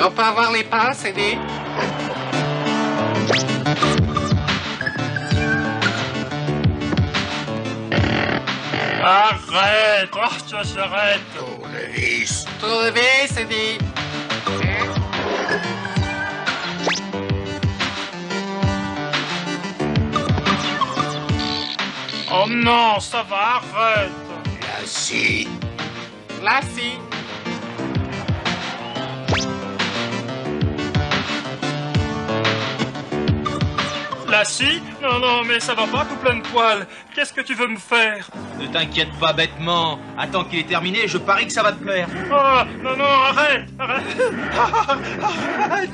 On peut avoir les passes, Eddie? Arrête! Oh, ça s'arrête! Tournevis. Tournevis, Eddie! Oh non, ça va, arrête! La scie. La scie. La scie? Non, non, mais ça va pas tout plein de poils. Qu'est-ce que tu veux me faire? Ne t'inquiète pas bêtement. Attends qu'il est terminé, je parie que ça va te plaire. Oh, non, non, arrête! Arrête! Arrête!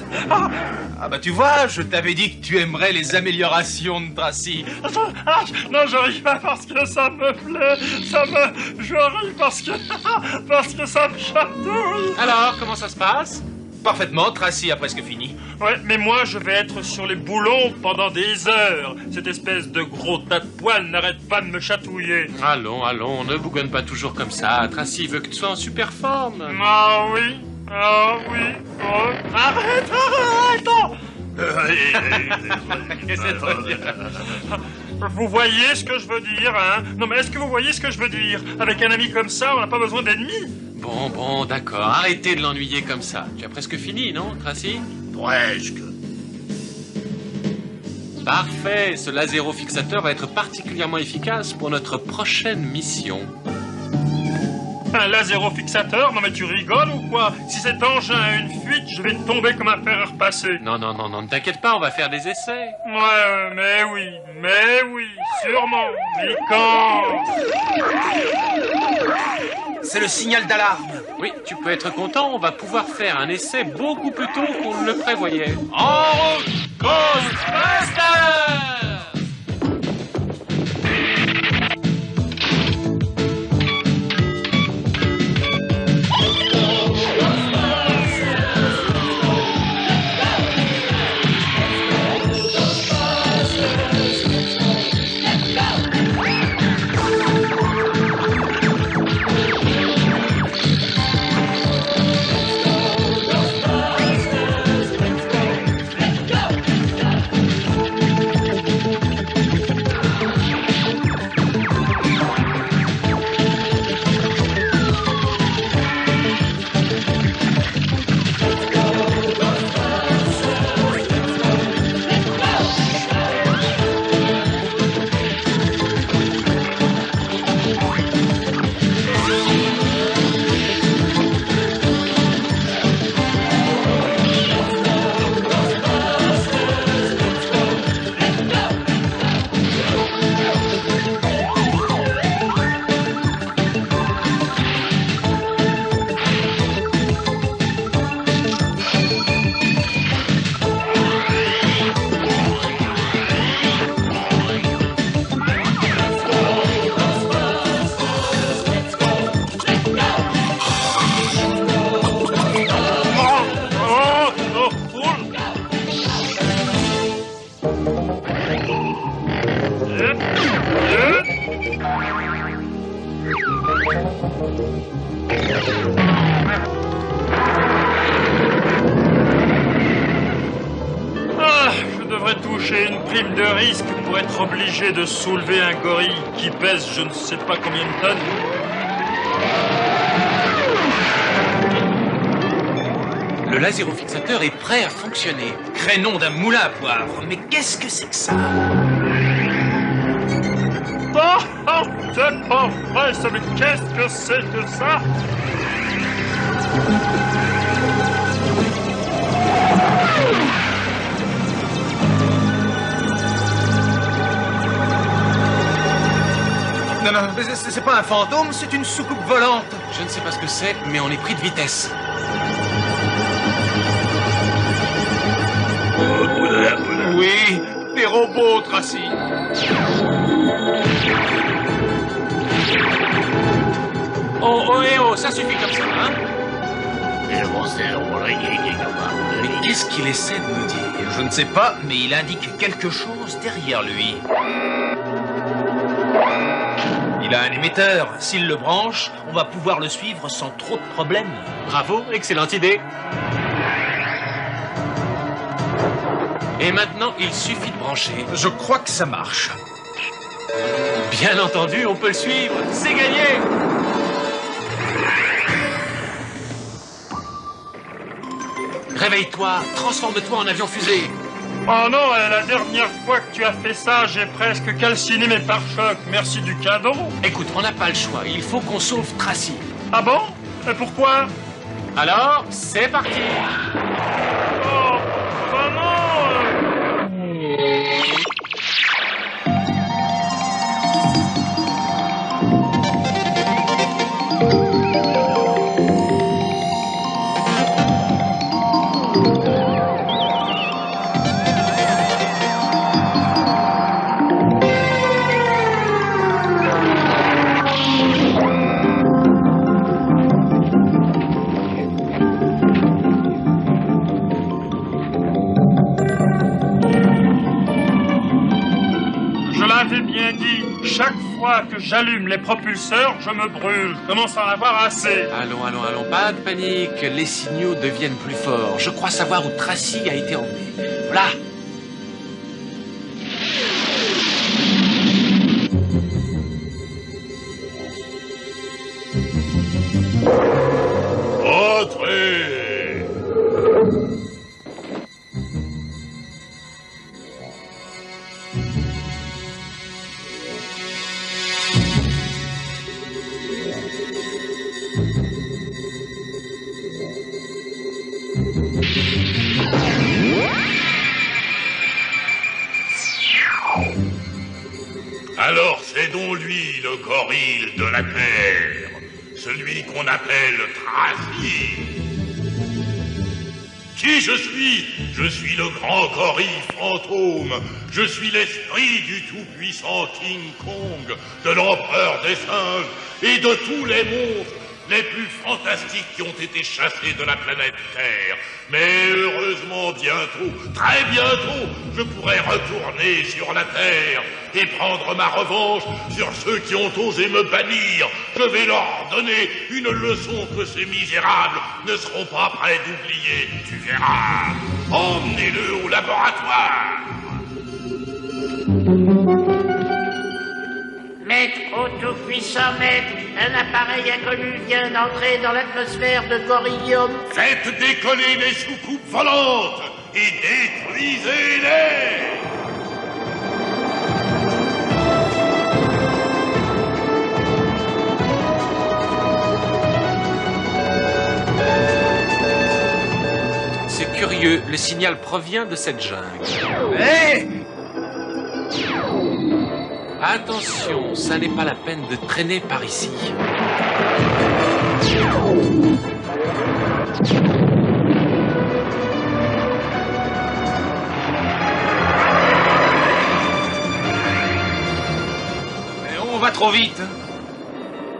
Ah bah tu vois, je t'avais dit que tu aimerais les améliorations de Tracy. Non, je ris pas parce que ça me plaît. Je ris parce que ça me chatouille. Alors, comment ça se passe? Parfaitement, Tracy a presque fini. Ouais, mais moi, je vais être sur les boulons pendant des heures. Cette espèce de gros tas de poils n'arrête pas de me chatouiller. Allons, allons, ne bougonne pas toujours comme ça. Tracy veut que tu sois en super forme. Ah oui, ah oui, oh. Arrête, oh. Qu'est-ce que ça veut dire? Vous voyez ce que je veux dire, hein? Non, mais est-ce que vous voyez ce que je veux dire? Avec un ami comme ça, on n'a pas besoin d'ennemis. Bon, d'accord. Arrêtez de l'ennuyer comme ça. Tu as presque fini, non, Tracy? Presque. Parfait. Ce laséro-fixateur va être particulièrement efficace pour notre prochaine mission. Un laséro-fixateur? Non mais tu rigoles ou quoi? Si cet engin a une fuite, je vais tomber comme un fer à repasser. Non, ne t'inquiète pas, on va faire des essais. Ouais, mais oui, sûrement. Mais quand? C'est le signal d'alarme. Oui, tu peux être content, on va pouvoir faire un essai beaucoup plus tôt qu'on ne le prévoyait. En route, Ghostbusters! Ah, je devrais toucher une prime de risque pour être obligé de soulever un gorille qui pèse je ne sais pas combien de tonnes. Le lasérofixateur est prêt à fonctionner. Crénom d'un moulin à poivre. Mais qu'est-ce que c'est que ça? Oh, c'est pas vrai, ça, mais qu'est-ce que c'est que ça? Non, non, mais c'est pas un fantôme, c'est une soucoupe volante. Je ne sais pas ce que c'est, mais on est pris de vitesse. Oui, des robots, Tracy. Oh, ça suffit comme ça, hein? Mais qu'est-ce qu'il essaie de nous dire? Je ne sais pas, mais il indique quelque chose derrière lui. Il a un émetteur. S'il le branche, on va pouvoir le suivre sans trop de problèmes. Bravo, excellente idée. Et maintenant, il suffit de brancher. Je crois que ça marche. Bien entendu, on peut le suivre. C'est gagné! Réveille-toi, transforme-toi en avion fusée. Oh non, la dernière fois que tu as fait ça, j'ai presque calciné mes pare-chocs. Merci du cadeau. Écoute, on n'a pas le choix. Il faut qu'on sauve Tracy. Ah bon? Et pourquoi? Alors, c'est parti. Oh, bah non! Bien dit, chaque fois que j'allume les propulseurs, je me brûle. Je commence à en avoir assez. Allons, pas de panique. Les signaux deviennent plus forts. Je crois savoir où Tracy a été emmenée. Voilà. Entrez! Alors c'est donc lui le gorille de la Terre, celui qu'on appelle Tracy. Qui je suis? Je suis le grand gorille fantôme. Je suis l'esprit du tout-puissant King Kong, de l'empereur des singes et de tous les monstres les plus fantastiques qui ont été chassés de la planète Terre. Mais heureusement, bientôt, très bientôt, je pourrai retourner sur la Terre et prendre ma revanche sur ceux qui ont osé me bannir. Je vais leur donner une leçon que ces misérables ne seront pas prêts d'oublier. Tu verras. Emmenez-le au laboratoire. Maître, ô tout-puissant maître, un appareil inconnu vient d'entrer dans l'atmosphère de Gorillium. Faites décoller les soucoupes volantes et détruisez-les. C'est curieux, le signal provient de cette jungle. Hé! Attention, ça n'est pas la peine de traîner par ici. Mais on va trop vite.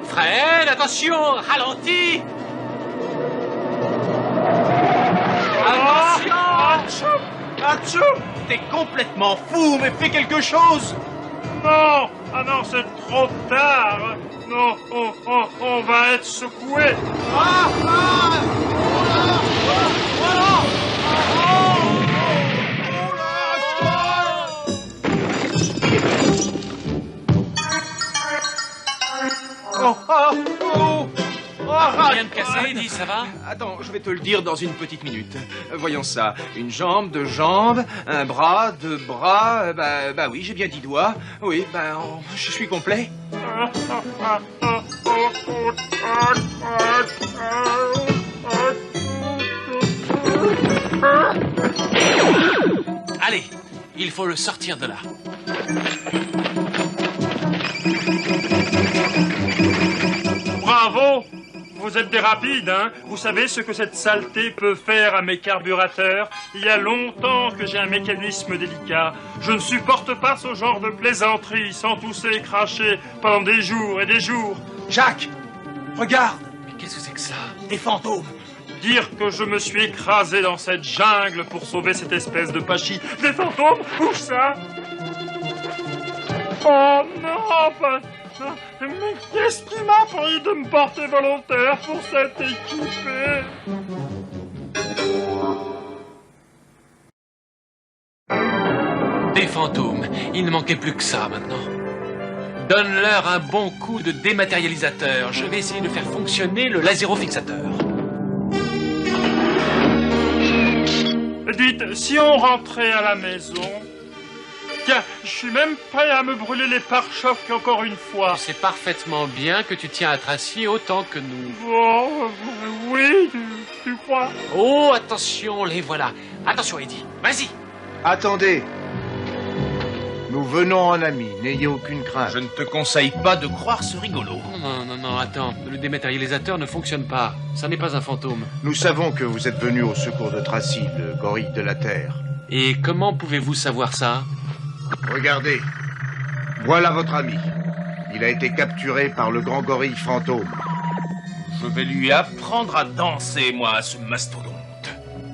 Fred, attention, ralentis. Attention! Atchou! T'es complètement fou, mais fais quelque chose! Non! Ah non, c'est trop tard. Non, on va être secoué. Rien de cassé, Eddie, ça va? Attends, je vais te le dire dans une petite minute. Voyons ça. Une jambe, deux jambes, un bras, deux bras. Bah oui, j'ai bien dit doigts. Oui, je suis complet. Allez, il faut le sortir de là. Bravo! Vous êtes des rapides, hein? Vous savez ce que cette saleté peut faire à mes carburateurs? Il y a longtemps que j'ai un mécanisme délicat. Je ne supporte pas ce genre de plaisanterie sans tousser et cracher pendant des jours et des jours. Jacques, regarde, Mais qu'est-ce que c'est que ça? des fantômes. Dire que je me suis écrasé dans cette jungle pour sauver cette espèce de pachis. Des fantômes? Où ça? Oh non, pas ça. Mais qu'est-ce qui m'a pris de me porter volontaire pour cette équipée? Des fantômes. Il ne manquait plus que ça maintenant. Donne-leur un bon coup de dématérialisateur. Je vais essayer de faire fonctionner le lasérofixateur. Dites, si on rentrait à la maison... Tiens, je suis même prêt à me brûler les pare-chocs encore une fois. Tu sais parfaitement bien que tu tiens à Tracy autant que nous. Oh, oui, tu crois? Oh, attention, les voilà. Attention, Eddie. Vas-y. Attendez. Nous venons en amis, n'ayez aucune crainte. Je ne te conseille pas de croire ce rigolo. Non, attends. Le dématérialisateur ne fonctionne pas. Ça n'est pas un fantôme. Nous savons que vous êtes venu au secours de Tracy, le gorille de la Terre. Et comment pouvez-vous savoir ça? Regardez. Voilà votre ami. Il a été capturé par le grand gorille fantôme. Je vais lui apprendre à danser, moi, à ce mastodonte.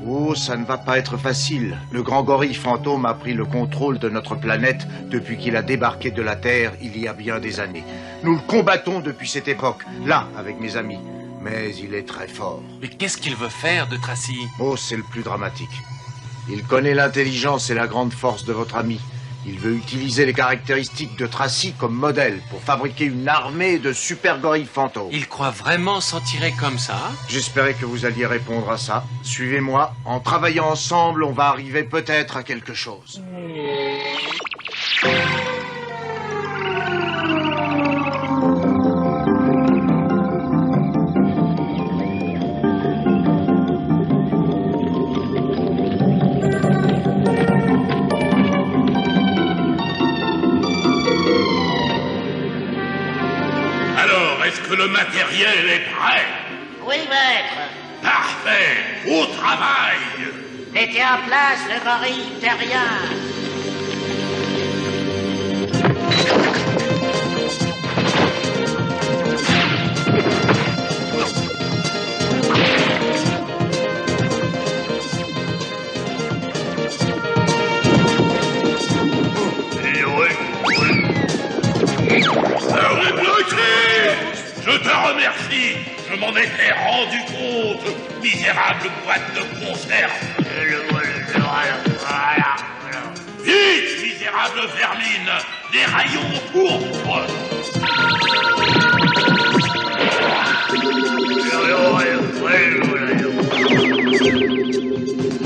Oh, ça ne va pas être facile. Le grand gorille fantôme a pris le contrôle de notre planète depuis qu'il a débarqué de la Terre il y a bien des années. Nous le combattons depuis cette époque, là, avec mes amis. Mais il est très fort. Mais qu'est-ce qu'il veut faire de Tracy? Oh, c'est le plus dramatique. Il connaît l'intelligence et la grande force de votre ami. Il veut utiliser les caractéristiques de Tracy comme modèle pour fabriquer une armée de super gorilles fantômes. Il croit vraiment s'en tirer comme ça? J'espérais que vous alliez répondre à ça. Suivez-moi. En travaillant ensemble, on va arriver peut-être à quelque chose. Le matériel est prêt. Oui, maître. Parfait. Au travail. Mettez en place le gorille terrien. Je te remercie. Je m'en étais rendu compte. Misérable boîte de conserve. Vite, misérable vermine. Des rayons pourpres.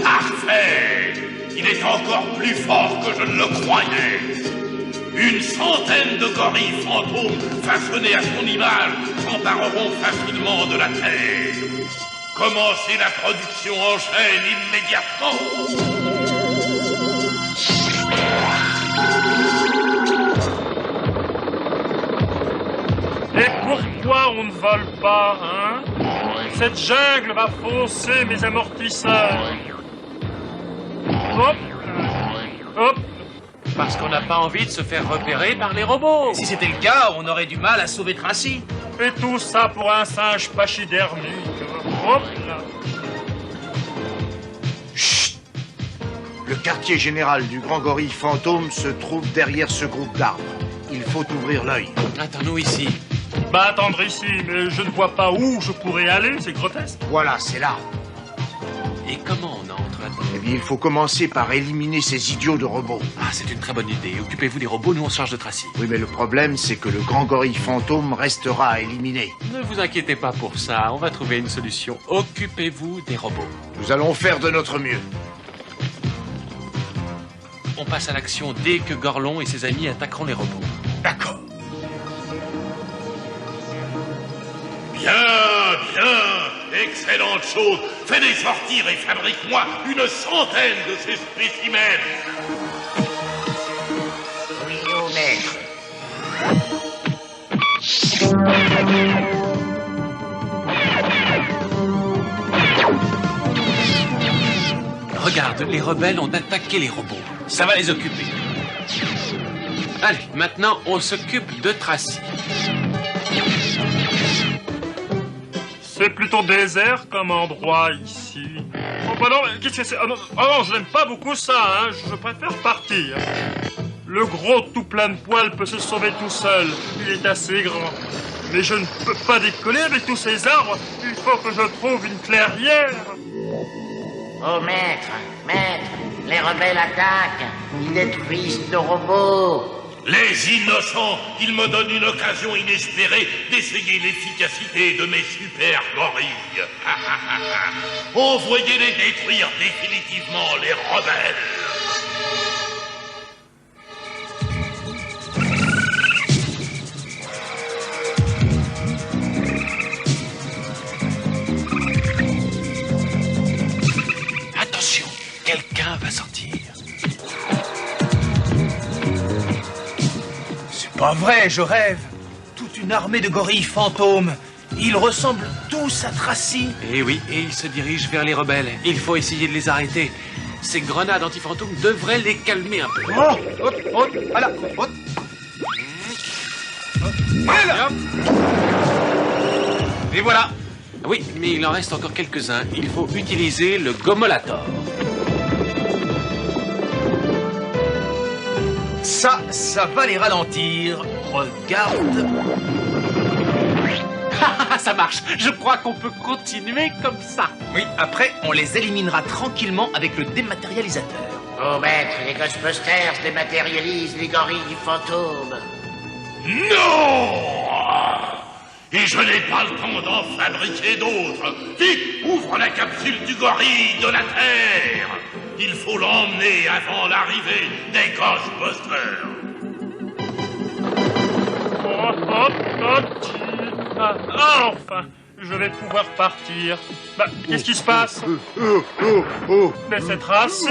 Parfait. Il est encore plus fort que je ne le croyais. Une centaine de gorilles fantômes façonnés à son image s'empareront facilement de la Terre. Commencez la production en chaîne immédiatement. Et pourquoi on ne vole pas, hein? Cette jungle va fausser mes amortisseurs. Hop, hop. Parce qu'on n'a pas envie de se faire repérer par les robots. Si c'était le cas, on aurait du mal à sauver Tracy. Et tout ça pour un singe pachydermique. Hop là. Chut! Le quartier général du grand gorille fantôme se trouve derrière ce groupe d'arbres. il faut ouvrir l'œil. Attends-nous ici. Bah, attendre ici, mais je ne vois pas où je pourrais aller, c'est grotesque. Voilà, c'est là. Et comment on entre là-dedans? Eh bien, il faut commencer par éliminer ces idiots de robots. Ah, c'est une très bonne idée. Occupez-vous des robots, nous on se charge de Tracy. Oui, mais le problème, c'est que le grand gorille fantôme restera à éliminer. Ne vous inquiétez pas pour ça, on va trouver une solution. Occupez-vous des robots. Nous allons faire de notre mieux. On passe à l'action dès que Gorlon et ses amis attaqueront les robots. D'accord. Bien, bien, excellente chose. Fais-les sortir et fabrique-moi une centaine de ces spécimens. Oui, au maître. Regarde, les rebelles ont attaqué les robots. Ça va les occuper. Allez, maintenant on s'occupe de Tracy. C'est plutôt désert comme endroit ici. Oh bah non, qu'est-ce que c'est? Oh non, je n'aime pas beaucoup ça, hein. Je préfère partir. Le gros tout plein de poils peut se sauver tout seul. Il est assez grand. Mais je ne peux pas décoller avec tous ces arbres. Il faut que je trouve une clairière. Oh maître, maître, les rebelles attaquent. Ils détruisent nos robots. Les innocents, ils me donnent une occasion inespérée d'essayer l'efficacité de mes super gorilles. Envoyez-les détruire définitivement les rebelles. Attention, quelqu'un va sortir. Pas vrai, je rêve. Toute une armée de gorilles fantômes. Ils ressemblent tous à Tracy. Eh oui, et ils se dirigent vers les rebelles. Il faut essayer de les arrêter. Ces grenades anti-fantômes devraient les calmer un peu. Oh, voilà, Et voilà. Oui, mais il en reste encore quelques-uns. Il faut utiliser le Gomolator. Ça va les ralentir. Regarde. Ça marche. Je crois qu'on peut continuer comme ça. Oui, après, on les éliminera tranquillement avec le dématérialisateur. Oh maître, les Ghostbusters dématérialisent les gorilles fantômes. Non! Et je n'ai pas le temps d'en fabriquer d'autres. Vite, ouvre la capsule du gorille de la Terre. Il faut l'emmener avant l'arrivée des Ghostbusters. Enfin, je vais pouvoir partir. Bah, qu'est-ce qui se passe? Mais c'est Tracy.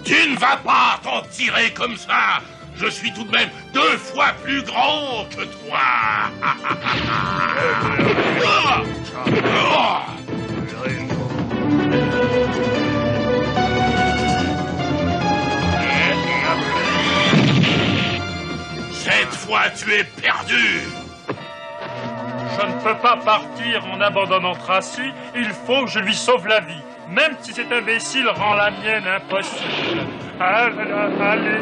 Tu ne vas pas t'en tirer comme ça. Je suis tout de même 2 fois plus grand que toi. Cette fois, tu es perdu. Je ne peux pas partir en abandonnant Tracy. Il faut que je lui sauve la vie. Même si cet imbécile rend la mienne impossible. Allez.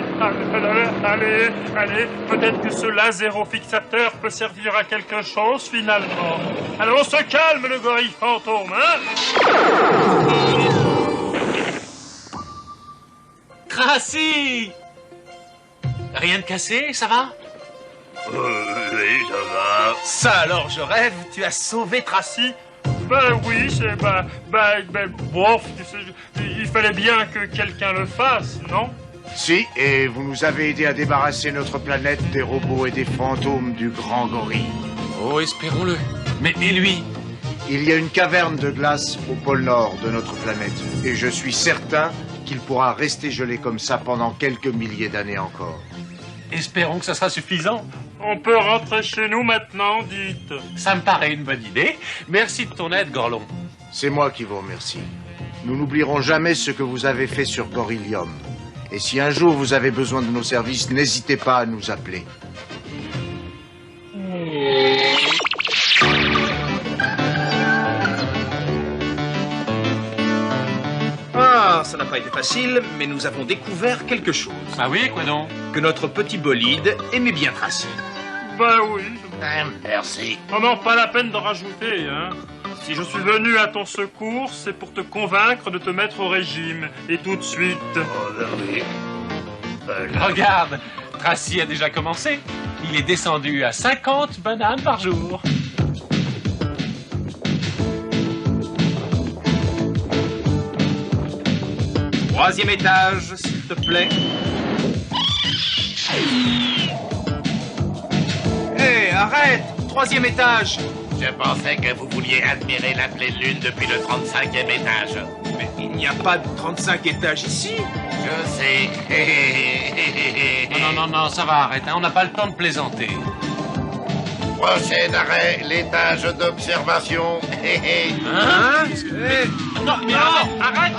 Peut-être que ce lasérofixateur peut servir à quelque chose, finalement. Alors, on se calme, le gorille fantôme, hein? Tracy! Rien de cassé, ça va? Oui, ça va. Ça alors, je rêve, tu as sauvé Tracy. Ben oui, c'est... bof, il fallait bien que quelqu'un le fasse, non? Si, et vous nous avez aidé à débarrasser notre planète des robots et des fantômes du grand gorille. Oh, espérons-le. Mais et lui? Il y a une caverne de glace au pôle nord de notre planète, et je suis certain qu'il pourra rester gelé comme ça pendant quelques milliers d'années encore. Espérons que ça sera suffisant. On peut rentrer chez nous maintenant, dites. Ça me paraît une bonne idée. Merci de ton aide, Gorlon. C'est moi qui vous remercie. Nous n'oublierons jamais ce que vous avez fait sur Gorillium. Et si un jour vous avez besoin de nos services, n'hésitez pas à nous appeler. Ah, ça n'a n'a pas été facile, mais nous avons découvert quelque chose. Ah oui, quoi donc? Que notre petit bolide aimait bien Tracy. Ben oui. Merci. Oh non, pas la peine d'en rajouter, hein. Si je suis venu à ton secours, c'est pour te convaincre de te mettre au régime. Et tout de suite. Oh, oui. Regarde, Tracy a déjà commencé. Il est descendu à 50 bananes par jour. Troisième étage, s'il te plaît. Hé, arrête! Troisième étage! Je pensais que vous vouliez admirer la pleine lune depuis le 35e étage. Mais il n'y a pas de 35 étages ici. Je sais. Non, ça va, arrête, hein, on n'a pas le temps de plaisanter. Prochain arrêt, l'étage d'observation. Hein? Non, mais arrête!